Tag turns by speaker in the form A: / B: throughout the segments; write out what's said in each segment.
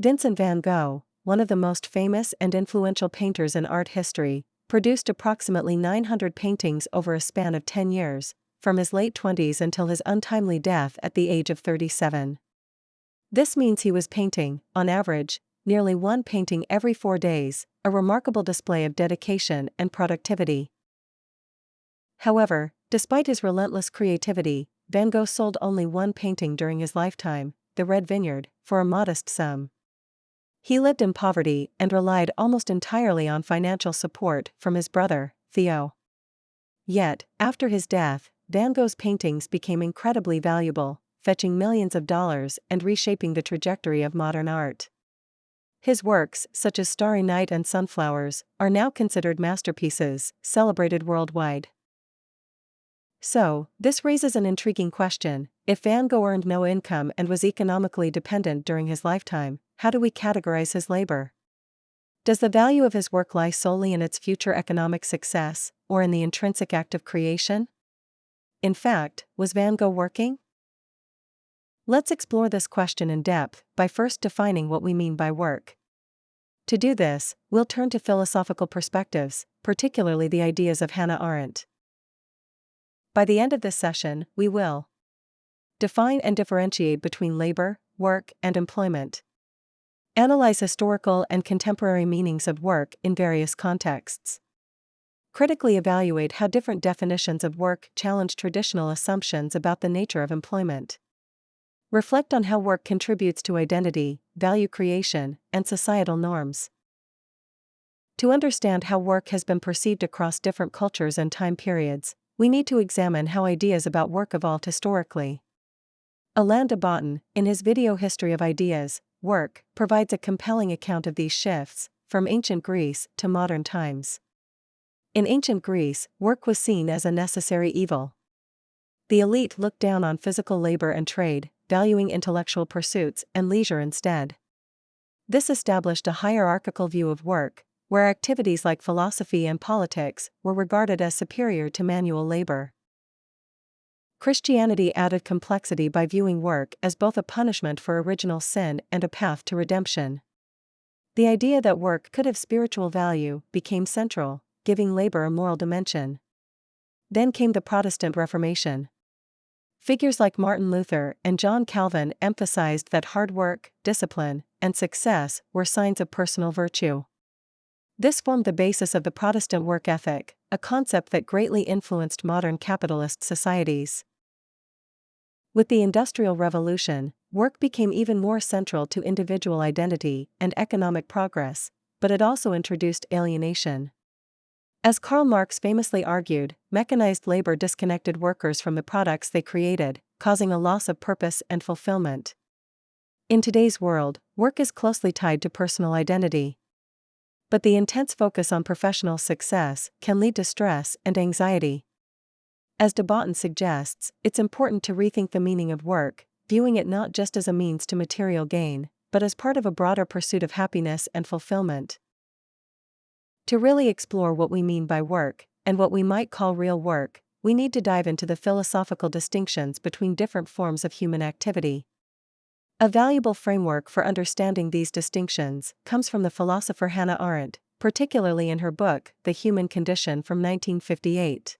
A: Vincent van Gogh, one of the most famous and influential painters in art history, produced approximately 900 paintings over a span of 10 years, from his late 20s until his untimely death at the age of 37. This means he was painting, on average, nearly one painting every 4 days, a remarkable display of dedication and productivity. However, despite his relentless creativity, Van Gogh sold only one painting during his lifetime, The Red Vineyard, for a modest sum. He lived in poverty and relied almost entirely on financial support from his brother, Theo. Yet, after his death, Van Gogh's paintings became incredibly valuable, fetching millions of dollars and reshaping the trajectory of modern art. His works, such as Starry Night and Sunflowers, are now considered masterpieces, celebrated worldwide. So, this raises an intriguing question: if Van Gogh earned no income and was economically dependent during his lifetime, how do we categorize his labor? Does the value of his work lie solely in its future economic success, or in the intrinsic act of creation? In fact, was Van Gogh working? Let's explore this question in depth by first defining what we mean by work. To do this, we'll turn to philosophical perspectives, particularly the ideas of Hannah Arendt. By the end of this session, we will define and differentiate between labor, work, and employment. Analyze historical and contemporary meanings of work in various contexts. Critically evaluate how different definitions of work challenge traditional assumptions about the nature of employment. Reflect on how work contributes to identity, value creation, and societal norms. To understand how work has been perceived across different cultures and time periods, we need to examine how ideas about work evolved historically. Alain de Botton, in his video History of Ideas, Work, provides a compelling account of these shifts, from ancient Greece to modern times. In ancient Greece, work was seen as a necessary evil. The elite looked down on physical labor and trade, valuing intellectual pursuits and leisure instead. This established a hierarchical view of work, where activities like philosophy and politics were regarded as superior to manual labor. Christianity added complexity by viewing work as both a punishment for original sin and a path to redemption. The idea that work could have spiritual value became central, giving labor a moral dimension. Then came the Protestant Reformation. Figures like Martin Luther and John Calvin emphasized that hard work, discipline, and success were signs of personal virtue. This formed the basis of the Protestant work ethic, a concept that greatly influenced modern capitalist societies. With the Industrial Revolution, work became even more central to individual identity and economic progress, but it also introduced alienation. As Karl Marx famously argued, mechanized labor disconnected workers from the products they created, causing a loss of purpose and fulfillment. In today's world, work is closely tied to personal identity. But the intense focus on professional success can lead to stress and anxiety. As de Botton suggests, it's important to rethink the meaning of work, viewing it not just as a means to material gain, but as part of a broader pursuit of happiness and fulfillment. To really explore what we mean by work, and what we might call real work, we need to dive into the philosophical distinctions between different forms of human activity. A valuable framework for understanding these distinctions comes from the philosopher Hannah Arendt, particularly in her book, The Human Condition from 1958.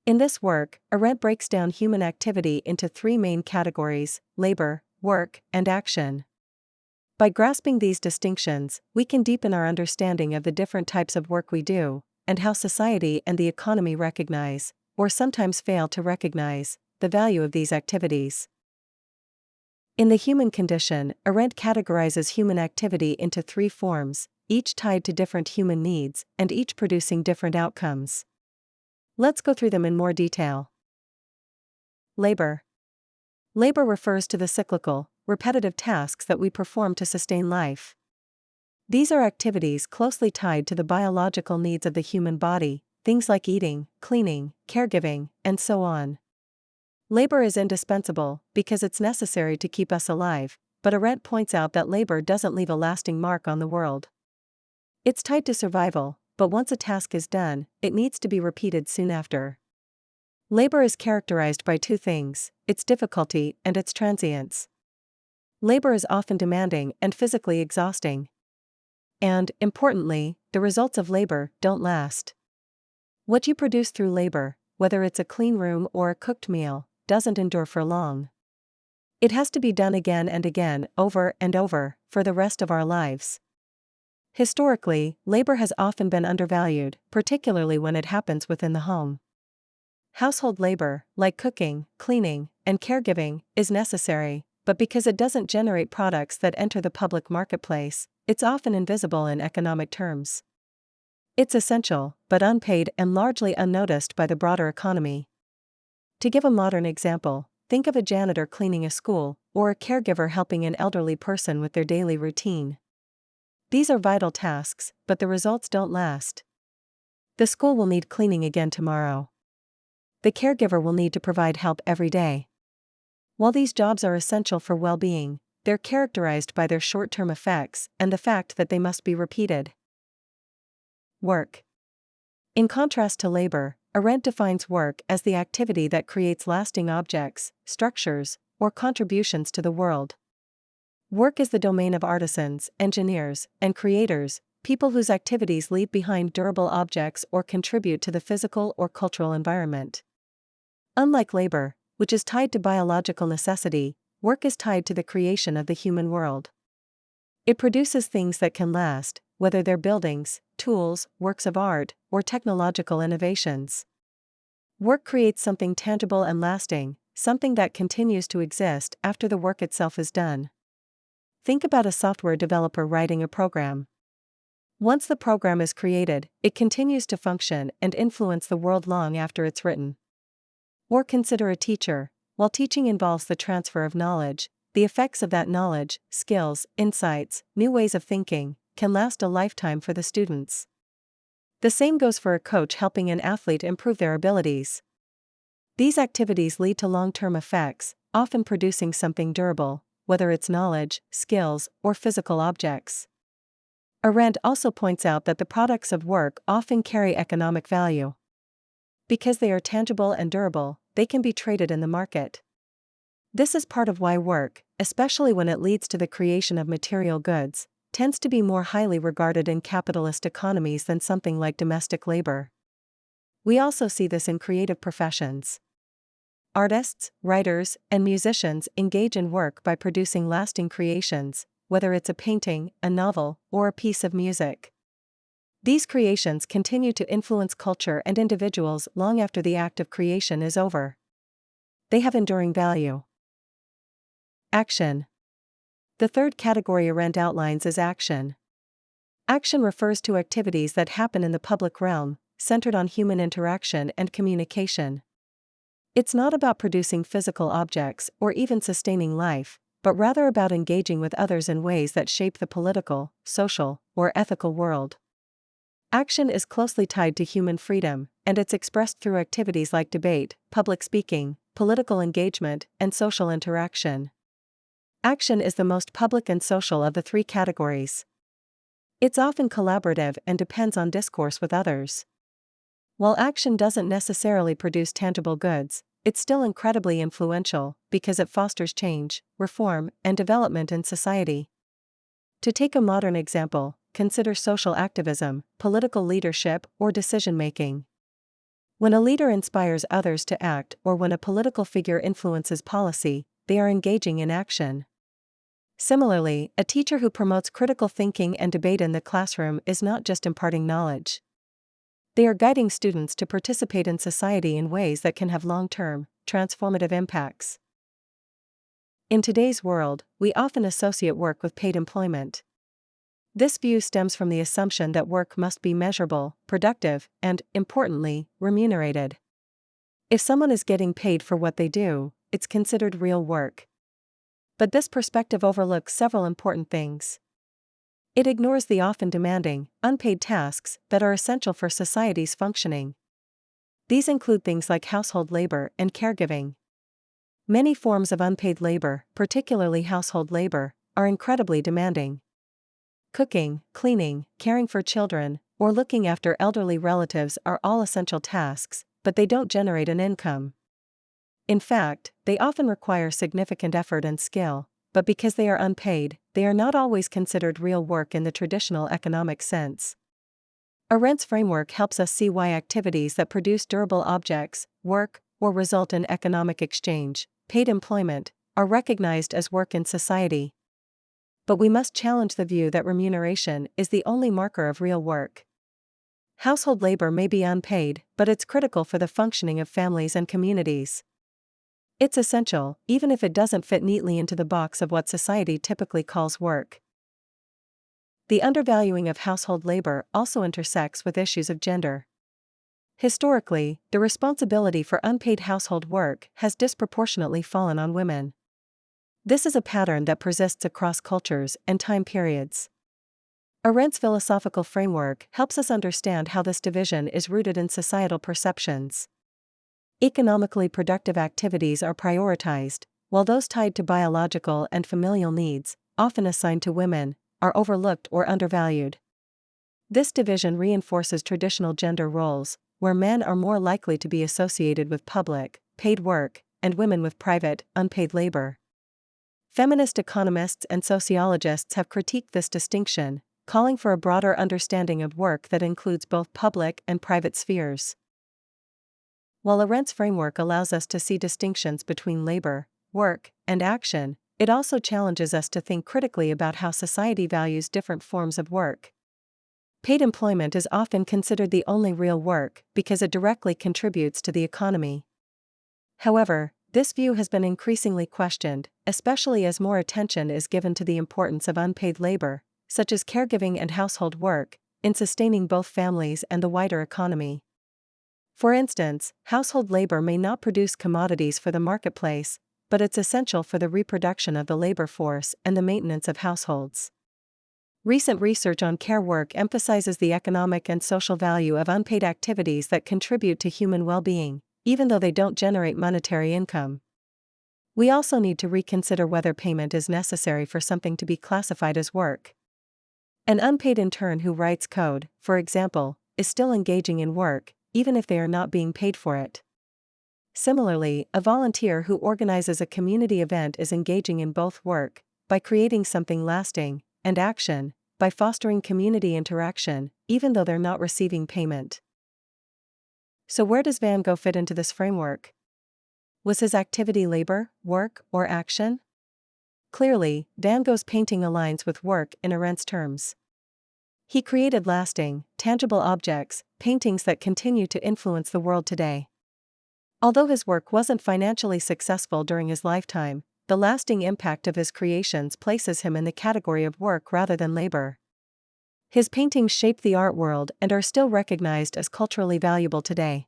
A: In this work, Arendt breaks down human activity into 3 main categories: labor, work, and action. By grasping these distinctions, we can deepen our understanding of the different types of work we do, and how society and the economy recognize, or sometimes fail to recognize, the value of these activities. In The Human Condition, Arendt categorizes human activity into 3 forms, each tied to different human needs, and each producing different outcomes. Let's go through them in more detail. Labor. Labor refers to the cyclical, repetitive tasks that we perform to sustain life. These are activities closely tied to the biological needs of the human body, things like eating, cleaning, caregiving, and so on. Labor is indispensable because it's necessary to keep us alive, but Arendt points out that labor doesn't leave a lasting mark on the world. It's tied to survival, but once a task is done, it needs to be repeated soon after. Labor is characterized by 2 things: its difficulty and its transience. Labor is often demanding and physically exhausting. And, importantly, the results of labor don't last. What you produce through labor, whether it's a clean room or a cooked meal, doesn't endure for long. It has to be done again and again, over and over, for the rest of our lives. Historically, labor has often been undervalued, particularly when it happens within the home. Household labor, like cooking, cleaning, and caregiving, is necessary, but because it doesn't generate products that enter the public marketplace, it's often invisible in economic terms. It's essential, but unpaid and largely unnoticed by the broader economy. To give a modern example, think of a janitor cleaning a school, or a caregiver helping an elderly person with their daily routine. These are vital tasks, but the results don't last. The school will need cleaning again tomorrow. The caregiver will need to provide help every day. While these jobs are essential for well-being, they're characterized by their short-term effects and the fact that they must be repeated. Work. In contrast to labor, Arendt defines work as the activity that creates lasting objects, structures, or contributions to the world. Work is the domain of artisans, engineers, and creators, people whose activities leave behind durable objects or contribute to the physical or cultural environment. Unlike labor, which is tied to biological necessity, work is tied to the creation of the human world. It produces things that can last, whether they're buildings, tools, works of art, or technological innovations. Work creates something tangible and lasting, something that continues to exist after the work itself is done. Think about a software developer writing a program. Once the program is created, it continues to function and influence the world long after it's written. Or consider a teacher. While teaching involves the transfer of knowledge, the effects of that knowledge, skills, insights, new ways of thinking, can last a lifetime for the students. The same goes for a coach helping an athlete improve their abilities. These activities lead to long-term effects, often producing something durable, whether it's knowledge, skills, or physical objects. Arendt also points out that the products of work often carry economic value. Because they are tangible and durable, they can be traded in the market. This is part of why work, especially when it leads to the creation of material goods, tends to be more highly regarded in capitalist economies than something like domestic labor. We also see this in creative professions. Artists, writers, and musicians engage in work by producing lasting creations, whether it's a painting, a novel, or a piece of music. These creations continue to influence culture and individuals long after the act of creation is over. They have enduring value. Action. The third category Arendt outlines is action. Action refers to activities that happen in the public realm, centered on human interaction and communication. It's not about producing physical objects or even sustaining life, but rather about engaging with others in ways that shape the political, social, or ethical world. Action is closely tied to human freedom, and it's expressed through activities like debate, public speaking, political engagement, and social interaction. Action is the most public and social of the three categories. It's often collaborative and depends on discourse with others. While action doesn't necessarily produce tangible goods, it's still incredibly influential because it fosters change, reform, and development in society. To take a modern example, consider social activism, political leadership, or decision-making. When a leader inspires others to act or when a political figure influences policy, they are engaging in action. Similarly, a teacher who promotes critical thinking and debate in the classroom is not just imparting knowledge. They are guiding students to participate in society in ways that can have long-term, transformative impacts. In today's world, we often associate work with paid employment. This view stems from the assumption that work must be measurable, productive, and, importantly, remunerated. If someone is getting paid for what they do, it's considered real work. But this perspective overlooks several important things. It ignores the often demanding, unpaid tasks that are essential for society's functioning. These include things like household labor and caregiving. Many forms of unpaid labor, particularly household labor, are incredibly demanding. Cooking, cleaning, caring for children, or looking after elderly relatives are all essential tasks, but they don't generate an income. In fact, they often require significant effort and skill, but because they are unpaid, they are not always considered real work in the traditional economic sense. Arendt's framework helps us see why activities that produce durable objects, work, or result in economic exchange, paid employment, are recognized as work in society. But we must challenge the view that remuneration is the only marker of real work. Household labor may be unpaid, but it's critical for the functioning of families and communities. It's essential, even if it doesn't fit neatly into the box of what society typically calls work. The undervaluing of household labor also intersects with issues of gender. Historically, the responsibility for unpaid household work has disproportionately fallen on women. This is a pattern that persists across cultures and time periods. Arendt's philosophical framework helps us understand how this division is rooted in societal perceptions. Economically productive activities are prioritized, while those tied to biological and familial needs, often assigned to women, are overlooked or undervalued. This division reinforces traditional gender roles, where men are more likely to be associated with public, paid work, and women with private, unpaid labor. Feminist economists and sociologists have critiqued this distinction, calling for a broader understanding of work that includes both public and private spheres. While Arendt's framework allows us to see distinctions between labor, work, and action, it also challenges us to think critically about how society values different forms of work. Paid employment is often considered the only real work because it directly contributes to the economy. However, this view has been increasingly questioned, especially as more attention is given to the importance of unpaid labor, such as caregiving and household work, in sustaining both families and the wider economy. For instance, household labor may not produce commodities for the marketplace, but it's essential for the reproduction of the labor force and the maintenance of households. Recent research on care work emphasizes the economic and social value of unpaid activities that contribute to human well-being, even though they don't generate monetary income. We also need to reconsider whether payment is necessary for something to be classified as work. An unpaid intern who writes code, for example, is still engaging in work, even if they are not being paid for it. Similarly, a volunteer who organizes a community event is engaging in both work, by creating something lasting, and action, by fostering community interaction, even though they're not receiving payment. So where does Van Gogh fit into this framework? Was his activity labor, work, or action? Clearly, Van Gogh's painting aligns with work in Arendt's terms. He created lasting, tangible objects, paintings that continue to influence the world today. Although his work wasn't financially successful during his lifetime, the lasting impact of his creations places him in the category of work rather than labor. His paintings shaped the art world and are still recognized as culturally valuable today.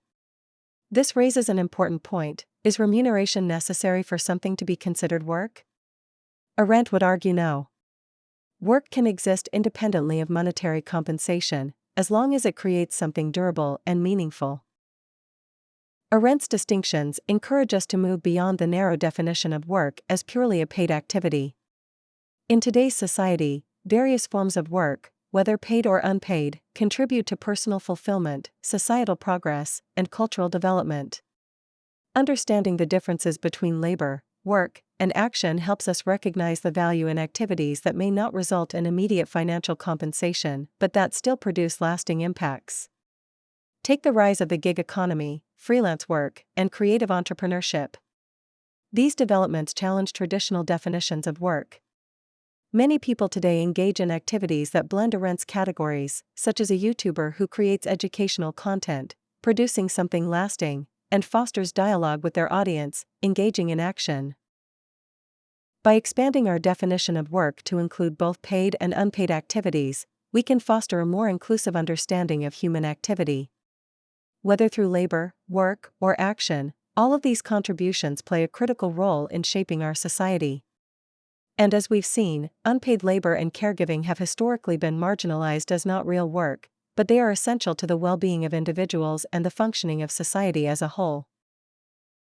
A: This raises an important point: is remuneration necessary for something to be considered work? Arendt would argue no. Work can exist independently of monetary compensation, as long as it creates something durable and meaningful. Arendt's distinctions encourage us to move beyond the narrow definition of work as purely a paid activity. In today's society, various forms of work, whether paid or unpaid, contribute to personal fulfillment, societal progress, and cultural development. Understanding the differences between labor, work, and action helps us recognize the value in activities that may not result in immediate financial compensation, but that still produce lasting impacts. Take the rise of the gig economy, freelance work, and creative entrepreneurship. These developments challenge traditional definitions of work. Many people today engage in activities that blend Arendt's categories, such as a YouTuber who creates educational content, producing something lasting, and fosters dialogue with their audience, engaging in action. By expanding our definition of work to include both paid and unpaid activities, we can foster a more inclusive understanding of human activity. Whether through labor, work, or action, all of these contributions play a critical role in shaping our society. And as we've seen, unpaid labor and caregiving have historically been marginalized as not real work, but they are essential to the well-being of individuals and the functioning of society as a whole.